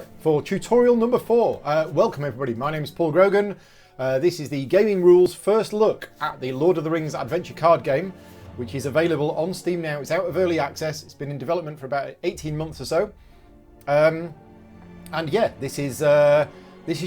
For tutorial number 4. Welcome everybody, my name is Paul Grogan. This is the Gaming Rules first look at the Lord of the Rings adventure card game, which is available on Steam now. It's out of early access, it's been in development for about 18 months or so. And yeah, this is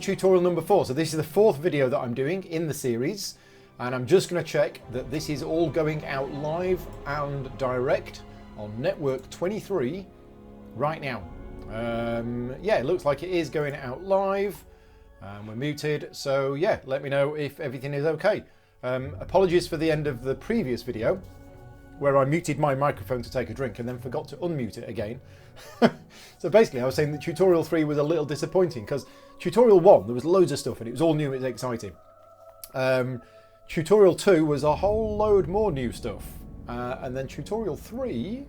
tutorial number 4. So this is the 4th video that I'm doing in the series. And I'm just going to check that this is all going out live and direct on Network 23 right now. Yeah, it looks like it is going out live. We're muted, so yeah, let me know if everything is okay. Apologies for the end of the previous video where I muted my microphone to take a drink and then forgot to unmute it again. So basically I was saying that tutorial 3 was a little disappointing because tutorial 1 there was loads of stuff and it was all new, it was exciting. Tutorial 2 was a whole load more new stuff, and then tutorial 3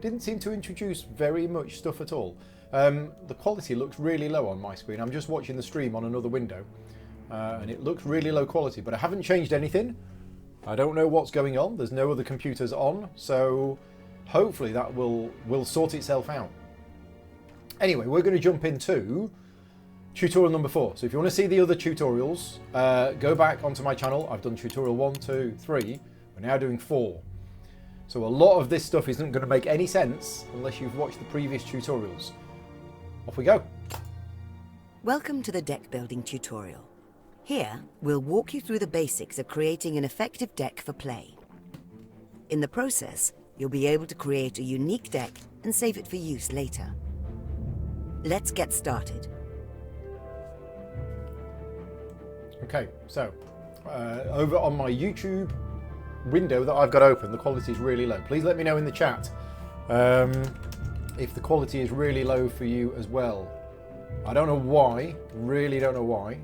didn't seem to introduce very much stuff at all. The quality looks really low on my screen. I'm just watching the stream on another window, and it looks really low quality, but I haven't changed anything. I don't know what's going on. There's no other computers on, so hopefully that will sort itself out. Anyway, we're going to jump into tutorial number 4. So if you want to see the other tutorials, go back onto my channel. I've done tutorial 1, 2, 3. We're now doing 4. So a lot of this stuff isn't going to make any sense unless you've watched the previous tutorials. Off we go. Welcome to the deck building tutorial. Here, we'll walk you through the basics of creating an effective deck for play. In the process, you'll be able to create a unique deck and save it for use later. Let's get started. Okay, so over on my YouTube window that I've got open, the quality is really low. Please let me know in the chat if the quality is really low for you as well. I don't know why, really don't know why,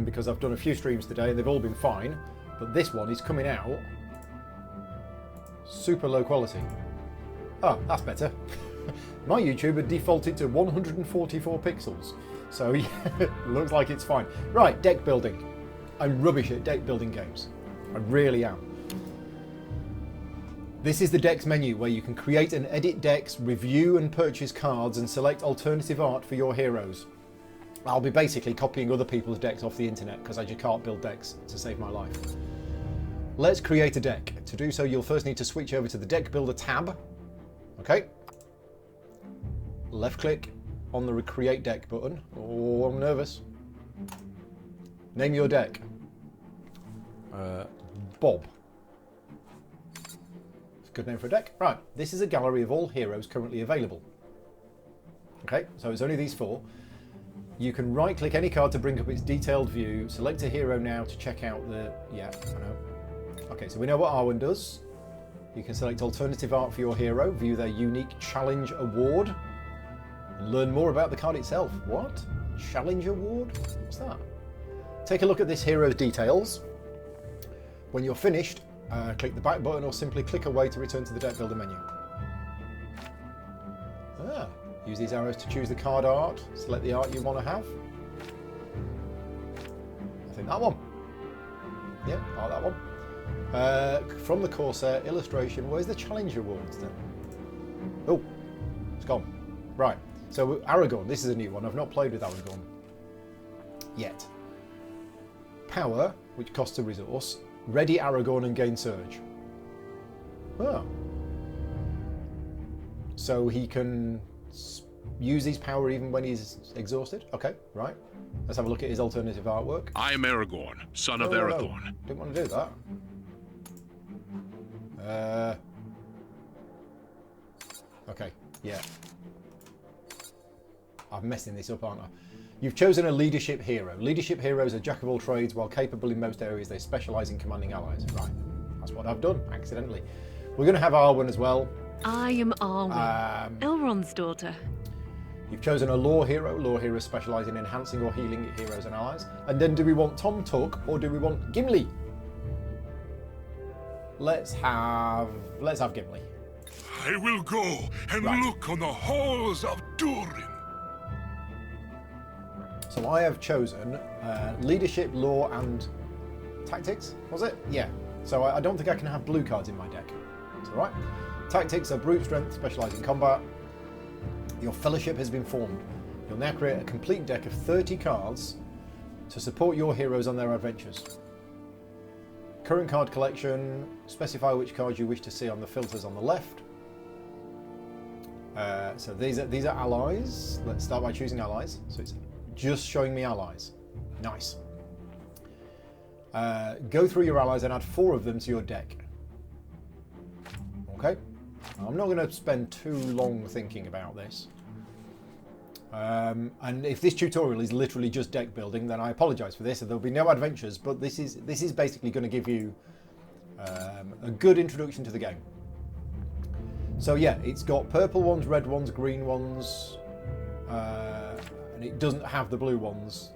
because I've done a few streams today and they've all been fine, but this one is coming out super low quality. Oh, that's better. My YouTube had defaulted to 144 pixels, so yeah, it looks like it's fine. Right, deck building. I'm rubbish at deck building games. I really am. This is the Dex menu where you can create and edit decks, review and purchase cards and select alternative art for your heroes. I'll be basically copying other people's decks off the internet because I just can't build decks to save my life. Let's create a deck. To do so, you'll first need to switch over to the Deck Builder tab. Okay. Left click on the Create Deck button. Oh, I'm nervous. Name your deck. Bob. Good name for a deck. Right, this is a gallery of all heroes currently available. Okay, so it's only these 4. You can right click any card to bring up its detailed view. Select a hero now to check out the... Yeah, I know. Okay, so we know what Arwen does. You can select alternative art for your hero, view their unique challenge award, and learn more about the card itself. What? Challenge award? What's that? Take a look at this hero's details. When you're finished, click the back button or simply click away to return to the Deck Builder menu. Use these arrows to choose the card art. Select the art you want to have. I think that one. Yeah, I like that one. From the Corsair illustration, where's the challenge awards then? Oh, it's gone. Right, so Aragorn, this is a new one. I've not played with Aragorn yet. Power, which costs a resource. Ready Aragorn and gain Surge. Oh. So he can use his power even when he's exhausted? Okay, right. Let's have a look at his alternative artwork. I am Aragorn, son of Arathorn. No. Didn't want to do that. Okay, yeah. I'm messing this up, aren't I? You've chosen a leadership hero. Leadership heroes are jack of all trades. While capable in most areas, they specialise in commanding allies. Right, that's what I've done, accidentally. We're going to have Arwen as well. I am Arwen, Elrond's daughter. You've chosen a lore hero. Lore heroes specialise in enhancing or healing heroes and allies. And then do we want Tom Tuck or do we want Gimli? Let's have Gimli. I will go and look on the halls of Durin. So I have chosen leadership, lore, and tactics. Was it? Yeah. So I don't think I can have blue cards in my deck. It's all right. Tactics are brute strength, specialise in combat. Your fellowship has been formed. You'll now create a complete deck of 30 cards to support your heroes on their adventures. Current card collection, specify which cards you wish to see on the filters on the left. So these are allies. Let's start by choosing allies. So it's just showing me allies. Nice. Go through your allies and add 4 of them to your deck. Okay. I'm not going to spend too long thinking about this. And if this tutorial is literally just deck building, then I apologise for this. There'll be no adventures, but this is basically going to give you a good introduction to the game. So yeah, it's got purple ones, red ones, green ones, and it doesn't have the blue ones.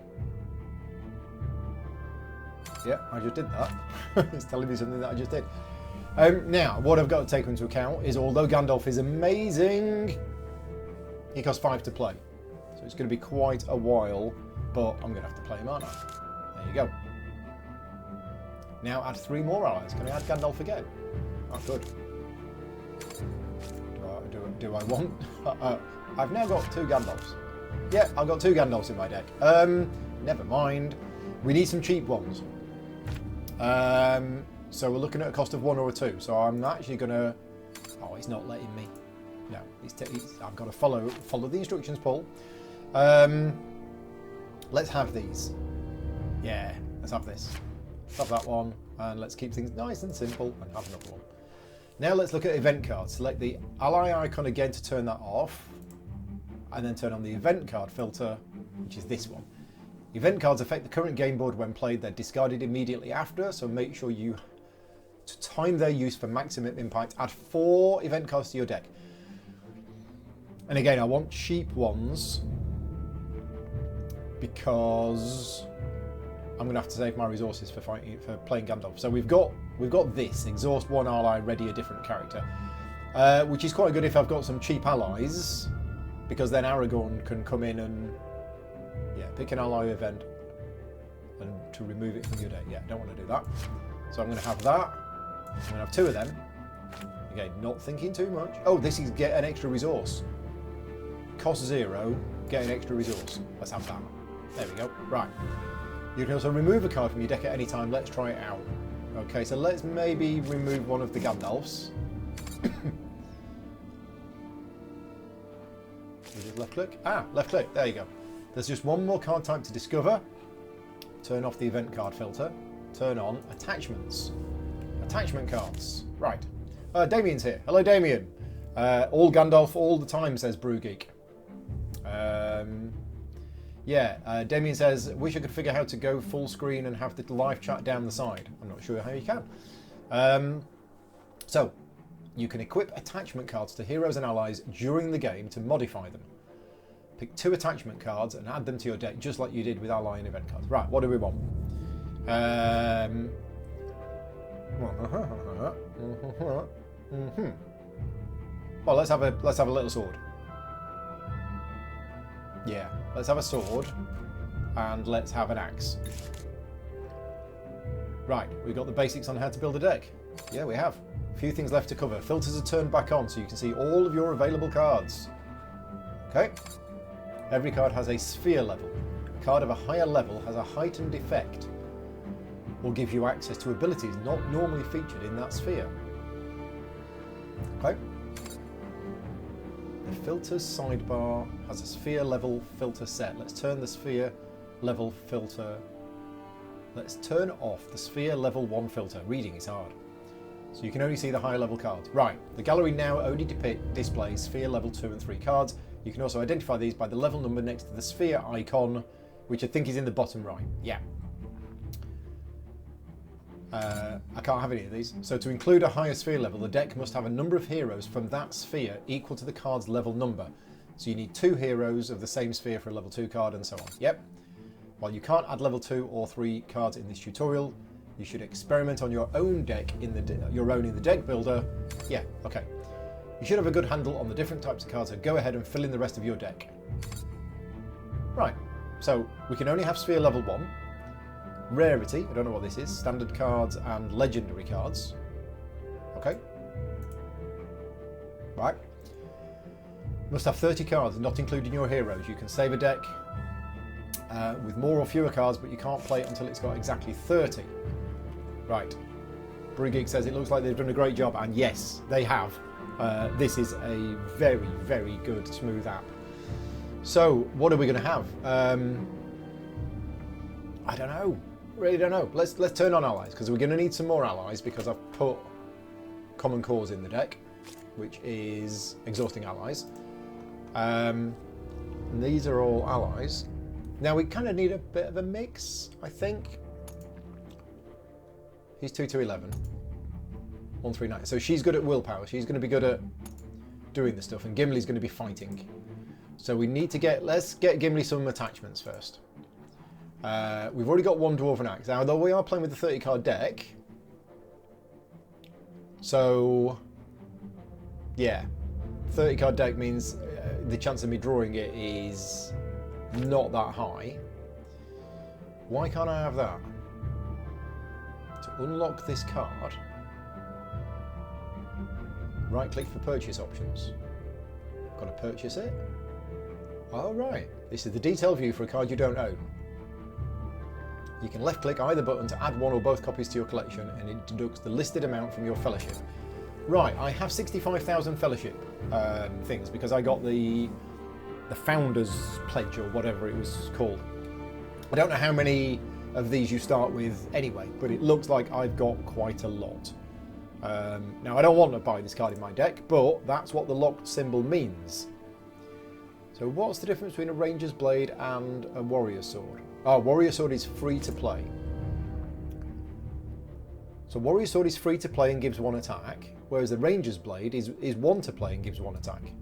Yeah, I just did that. It's telling me something that I just did. Now, what I've got to take into account is, although Gandalf is amazing, he costs 5 to play. So it's going to be quite a while, but I'm going to have to play him, aren't I? There you go. Now add 3 more allies. Can I add Gandalf again? Oh, good. Do I want... I've now got 2 Gandalfs. Yeah, I've got 2 Gandalfs in my deck. Never mind. We need some cheap ones. So we're looking at a cost of 1 or a 2. So I'm actually going to... Oh, it's not letting me. No, I've got to follow the instructions, Paul. Let's have these. Yeah, let's have this. Let's have that one. And let's keep things nice and simple and have another one. Now let's look at event cards. Select the ally icon again to turn that off. And then turn on the event card filter, which is this one. Event cards affect the current game board when played. They're discarded immediately after, so make sure you to time their use for maximum impact. Add 4 event cards to your deck. And again, I want cheap ones because I'm going to have to save my resources for playing Gandalf. So we've got this, exhaust 1 ally, ready a different character, which is quite good if I've got some cheap allies, because then Aragorn can come in and pick an ally event and to remove it from your deck. Yeah, don't want to do that. So I'm going to have that. I'm going to have 2 of them. Again, not thinking too much. Oh, this is get an extra resource. Cost 0, get an extra resource. Let's have that. There we go. Right. You can also remove a card from your deck at any time. Let's try it out. Okay, so let's maybe remove one of the Gandalfs. Just left click? Ah, left click. There you go. There's just one more card type to discover. Turn off the event card filter. Turn on attachments. Attachment cards. Right. Damien's here. Hello, Damien. All Gandalf all the time, says Brew Geek. Damien says, wish I could figure out how to go full screen and have the live chat down the side. I'm not sure how you can. So, you can equip attachment cards to heroes and allies during the game to modify them. Pick 2 attachment cards and add them to your deck, just like you did with ally and event cards. Right, what do we want? Well, let's have a little sword. Yeah, let's have a sword, and let's have an axe. Right, we've got the basics on how to build a deck. Yeah, we have. A few things left to cover. Filters are turned back on so you can see all of your available cards. Okay. Every card has a sphere level. A card of a higher level has a heightened effect or give you access to abilities not normally featured in that sphere. Okay. The filters sidebar has a sphere level filter set. Let's turn the sphere level filter. Let's turn off the sphere level 1 filter. Reading is hard. So you can only see the higher level cards. Right, the gallery now only displays sphere level 2 and 3 cards. You can also identify these by the level number next to the sphere icon, which I think is in the bottom right. Yeah. I can't have any of these. So to include a higher sphere level, the deck must have a number of heroes from that sphere equal to the card's level number. So you need 2 heroes of the same sphere for a level 2 card and so on. Yep. While you can't add level 2 or 3 cards in this tutorial, you should experiment on your own deck in the deck builder. Yeah, okay. You should have a good handle on the different types of cards, so go ahead and fill in the rest of your deck. Right, so we can only have sphere level 1. Rarity, I don't know what this is, standard cards and legendary cards. Okay. Right. Must have 30 cards, not including your heroes. You can save a deck with more or fewer cards, but you can't play it until it's got exactly 30. Right. Brewgeek says it looks like they've done a great job, and yes, they have. This is a very, very good, smooth app. So, what are we going to have? I don't know. Really don't know. Let's turn on allies, because we're going to need some more allies, because I've put common cores in the deck, which is exhausting allies. And these are all allies. Now we kind of need a bit of a mix, I think. He's 2 to 11. 1, 3, 9. So she's good at willpower. She's going to be good at doing the stuff, and Gimli's going to be fighting. So we need to let's get Gimli some attachments first. We've already got 1 Dwarven Axe. Now, though we are playing with the 30 card deck, so yeah, 30 card deck means the chance of me drawing it is not that high. Why can't I have that? To unlock this card, right click for purchase options. Got to purchase it. Oh right, this is the detailed view for a card you don't own. You can left click either button to add 1 or both copies to your collection, and it deducts the listed amount from your fellowship. Right, I have 65,000 fellowship things because I got the Founders Pledge or whatever it was called. I don't know how many of these you start with anyway, but it looks like I've got quite a lot. Now I don't want to buy this card in my deck, but that's what the locked symbol means. So what's the difference between a Ranger's Blade and a Warrior Sword? Oh, Warrior Sword is free to play. So Warrior Sword is free to play and gives 1 attack, whereas the Ranger's Blade is 1 to play and gives 1 attack.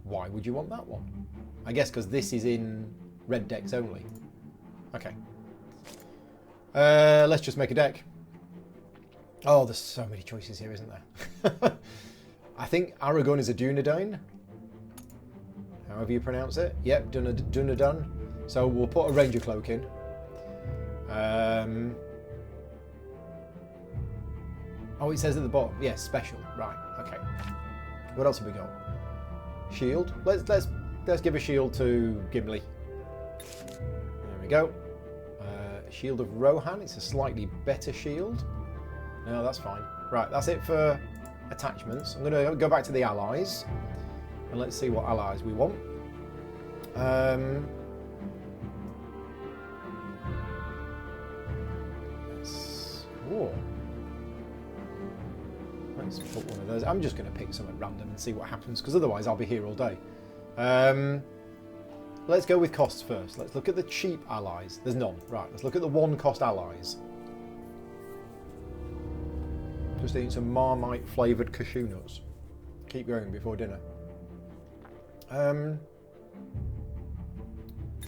Why would you want that one? I guess because this is in red decks only. Okay. Let's just make a deck. Oh, there's so many choices here, isn't there? I think Aragon is a Dunedain. However you pronounce it. Yep, Dunedain. So we'll put a Ranger Cloak in. Oh, it says at the bottom. Yes, special. Right. Okay. What else have we got? Shield. Let's give a shield to Gimli. There we go. Shield of Rohan. It's a slightly better shield. No, that's fine. Right. That's it for attachments. I'm going to go back to the allies, and let's see what allies we want. Let's put one of those. I'm just going to pick some at random and see what happens, because otherwise I'll be here all day. Let's go with costs first. Let's look at the cheap allies. There's none. Right, let's look at the 1 cost allies. Just eating some Marmite flavoured cashew nuts. Keep going before dinner. Yeah,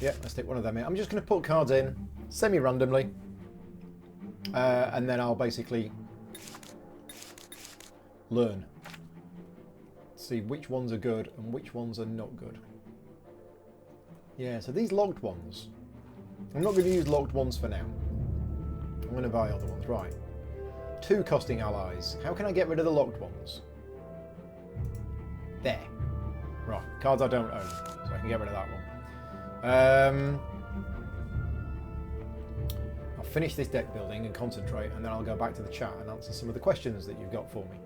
let's stick one of them in. I'm just going to put cards in semi-randomly, and then I'll basically learn. See which ones are good and which ones are not good. Yeah, so these locked ones, I'm not going to use locked ones for now. I'm going to buy other ones. Right. 2 costing allies. How can I get rid of the locked ones? There. Right. Cards I don't own, so I can get rid of that one. I'll finish this deck building and concentrate, and then I'll go back to the chat and answer some of the questions that you've got for me.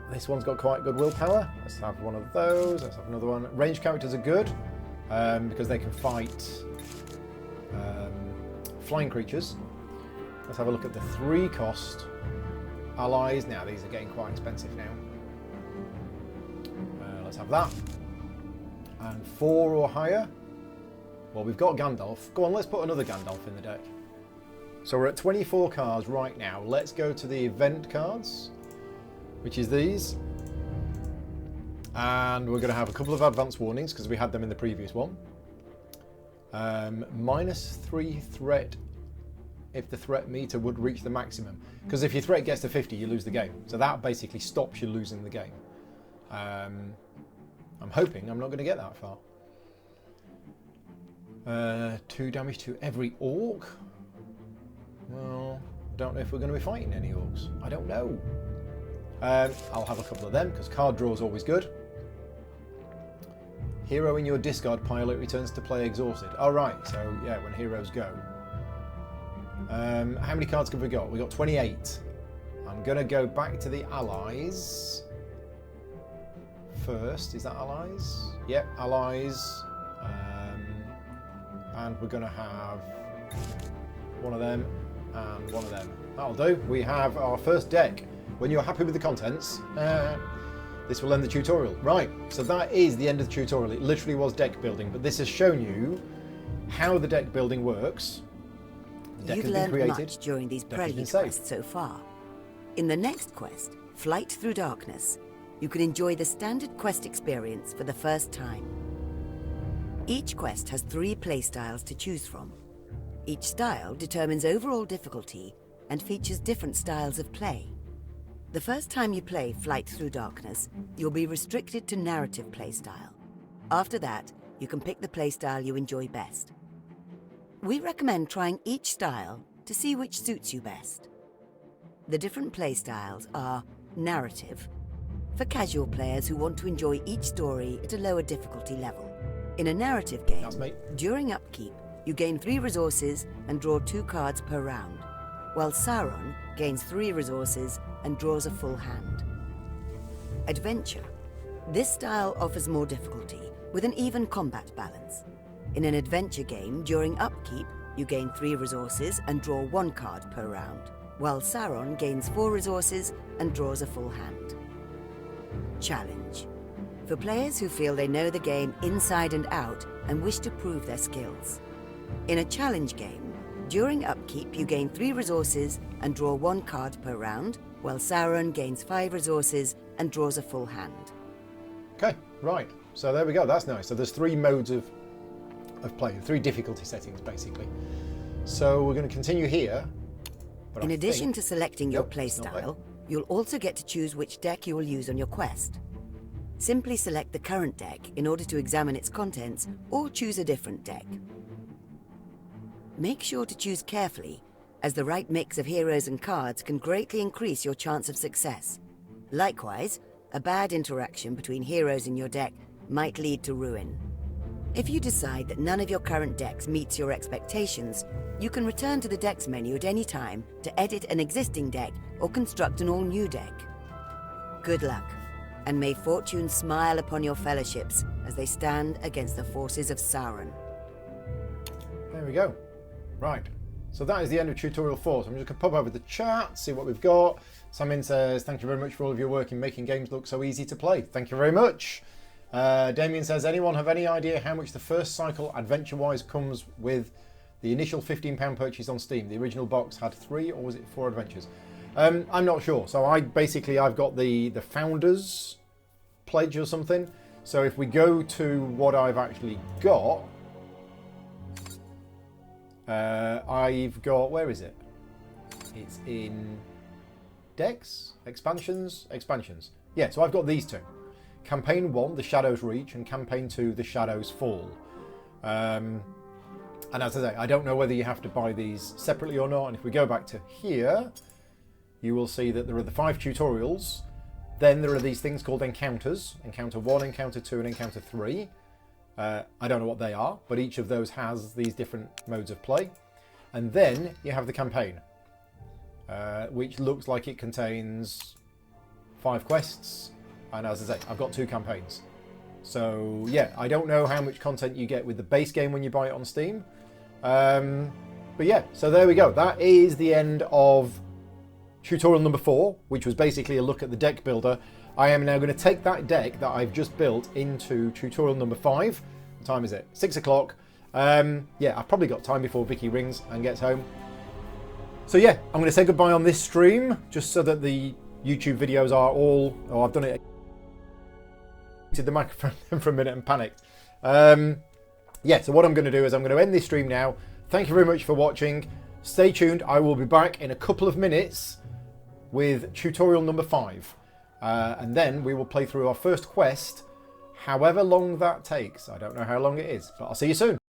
This one's got quite good willpower. Let's have one of those. Let's have another one. Ranged characters are good because they can fight flying creatures. Let's have a look at the 3 cost allies. Now these are getting quite expensive now. Let's have that. And 4 or higher. Well, we've got Gandalf. Go on, let's put another Gandalf in the deck. So we're at 24 cards right now. Let's go to the event cards, which is these. And we're going to have a couple of advanced warnings because we had them in the previous one. -3 threat if the threat meter would reach the maximum. Because if your threat gets to 50, you lose the game. So that basically stops you losing the game. I'm hoping I'm not going to get that far. 2 damage to every orc. Well, don't know if we're going to be fighting any orcs. I don't know. I'll have a couple of them because card draw is always good. Hero in your discard pile, it returns to play exhausted. All right, so yeah, when heroes go. How many cards have we got? We got 28. I'm going to go back to the allies first. Is that allies? Yep, allies. And we're going to have one of them and one of them. That'll do. We have our first deck. When you're happy with the contents, this will end the tutorial. Right, so that is the end of the tutorial. It literally was deck building, but this has shown you how the deck building works. The deck You've has been learned created. much during these Deck has been prelude saved. quests so far. In the next quest, Flight Through Darkness, you can enjoy the standard quest experience for the first time. Each quest has 3 playstyles to choose from. Each style determines overall difficulty and features different styles of play. The first time you play Flight Through Darkness, you'll be restricted to narrative playstyle. After that, you can pick the playstyle you enjoy best. We recommend trying each style to see which suits you best. The different playstyles are narrative, for casual players who want to enjoy each story at a lower difficulty level. In a narrative game, That's me. during upkeep, you gain 3 resources and draw 2 cards per round, while Sauron gains 3 resources and draws a full hand. Adventure. This style offers more difficulty, with an even combat balance. In an adventure game, during upkeep, you gain 3 resources and draw 1 card per round, while Sauron gains 4 resources and draws a full hand. Challenge. For players who feel they know the game inside and out and wish to prove their skills. In a challenge game, during upkeep you gain 3 resources and draw 1 card per round, while Sauron gains 5 resources and draws a full hand. Okay, right. So there we go. That's nice. So there's 3 modes of play, 3 difficulty settings basically. So we're going to continue here. But In I addition think- to selecting your Nope, it's not there. playstyle, you'll also get to choose which deck you will use on your quest. Simply select the current deck in order to examine its contents, or choose a different deck. Make sure to choose carefully, as the right mix of heroes and cards can greatly increase your chance of success. Likewise, a bad interaction between heroes in your deck might lead to ruin. If you decide that none of your current decks meets your expectations, you can return to the Dex menu at any time to edit an existing deck or construct an all-new deck. Good luck, and may fortune smile upon your fellowships as they stand against the forces of Sauron. There we go. Right. So that is the end of tutorial 4. So I'm just going to pop over the chat, see what we've got. Samin says, thank you very much for all of your work in making games look so easy to play. Thank you very much. Damien says, anyone have any idea how much the first cycle adventure-wise comes with the initial £15 purchase on Steam? The original box had 3 or was it 4 adventures? I'm not sure. So I've got the Founders Pledge or something. So if we go to what I've actually got, I've got, where is it? It's in Dex, expansions. Yeah, so I've got these 2. Campaign 1, The Shadows Reach, and Campaign 2, The Shadows Fall. And as I say, I don't know whether you have to buy these separately or not. And if we go back to here, you will see that there are the 5 tutorials. Then there are these things called encounters. Encounter 1, Encounter 2, and Encounter 3. I don't know what they are, but each of those has these different modes of play. And then you have the campaign, which looks like it contains 5 quests. And as I say, I've got 2 campaigns. So yeah, I don't know how much content you get with the base game when you buy it on Steam. But yeah, so there we go. That is the end of tutorial number 4, which was basically a look at the deck builder. I am now going to take that deck that I've just built into tutorial number 5. What time is it? 6 o'clock. Yeah, I've probably got time before Vicky rings and gets home. So yeah, I'm going to say goodbye on this stream, just so that the YouTube videos are all... Oh, I've done it. Did the microphone for a minute and panicked. Yeah, so what I'm going to do is I'm going to end this stream now. Thank you very much for watching. Stay tuned. I will be back in a couple of minutes with tutorial number 5. And then we will play through our first quest, however long that takes. I don't know how long it is, but I'll see you soon.